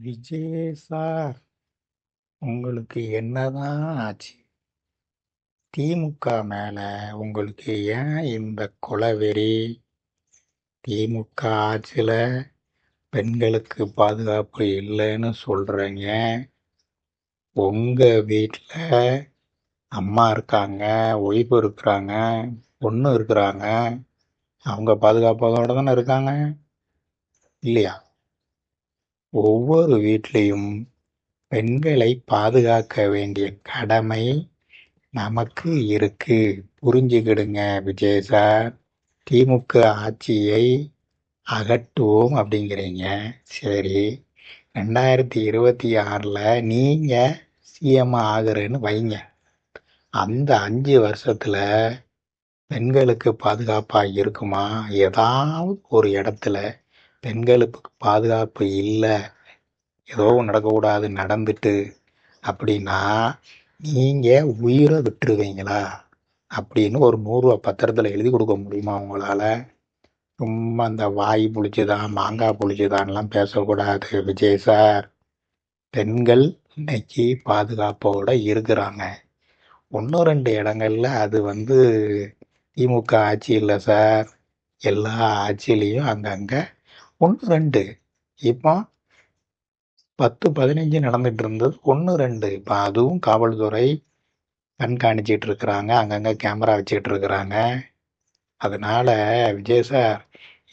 Vijay sir, உங்களுக்கு என்னதான் ஆச்சு? திமுக மேல உங்களுக்கு ஏன் இந்த கொலவெறி? திமுக ஆட்சியில பெண்களுக்கு பாதுகாப்பு இல்லைன்னு சொல்றீங்க. உங்க வீட்டுல அம்மா இருக்காங்க, ஒய்ஃப் இருக்கிறாங்க, பொண்ணு இருக்கிறாங்க. அவங்க பாதுகாப்போட தானே இருக்காங்க, இல்லையா? ஒவ்வொரு வீட்லயும் பெண்களை பாதுகாக்க வேண்டிய கடமை நமக்கு இருக்கு. புரிஞ்சுக்கிடுங்க விஜய் சார். திமுக ஆட்சியை அகற்றுவோம் அப்படிங்கிறீங்க. சரி, 2026ல் நீங்க சிஎம் ஆகுறேன்னு வைங்க. அந்த 5 வருஷத்துல பெண்களுக்கு பாதுகாப்பா இருக்குமா? ஏதாவது ஒரு இடத்துல பெண்களுக்கு பாதுகாப்பு இல்லை, ஏதோ நடக்கக்கூடாது நடந்துட்டு அப்படின்னா நீங்க உயிரை விட்டுருவீங்களா? அப்படின்னு ஒரு 100 ரூபா பத்திரத்துல எழுதி கொடுக்க முடியுமா உங்களால? சும்மா அந்த வாய் புளிச்சுதான் மாங்காய் புளிச்சுதான்லாம் பேசக்கூடாது விஜய் சார். பெண்கள் இன்னைக்கு பாதுகாப்போட இருக்கிறாங்க. 1-2 இடங்கள்ல அது திமுக ஆட்சி இல்லை சார். எல்லா ஆட்சியிலையும் அங்கங்க 1-2, இப்போ 10-15 நடந்துட்டு இருந்தது 1-2. இப்போ அதுவும் காவல்துறை கண்காணிச்சிட்டு இருக்கிறாங்க, அங்கங்க கேமரா வச்சுட்டு இருக்கிறாங்க. அதனால விஜய் சார்,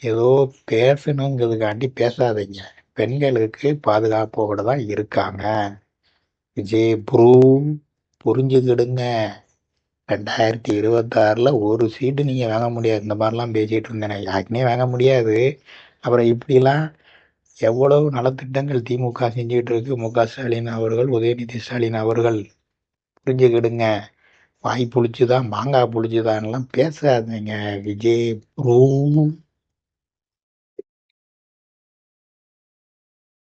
ஏதோ பேசணுங்கிறதுக்காண்டி பேசாதீங்க. பெண்களுக்கு பாதுகாப்போட தான் இருக்காங்க. விஜய் ப்ரூ, புரிஞ்சுக்கிடுங்க. 2026ல் ஒரு சீட்டு நீங்க வாங்க முடியாது. இந்த மாதிரிலாம் பேசிட்டு இருந்தேன், யாருக்குனே வாங்க முடியாது. அப்புறம் இப்படிலாம் எவ்வளவு நலத்திட்டங்கள் திமுக செஞ்சுட்டு இருக்கு. மு.க.ஸ்டாலின் அவர்கள், உதயநிதி ஸ்டாலின் அவர்கள், புரிஞ்சுக்கிடுங்க. வாய் புளிச்சுதான் மாங்காய் புளிச்சுதான்லாம் பேசாதீங்க விஜய் ப்ரூ.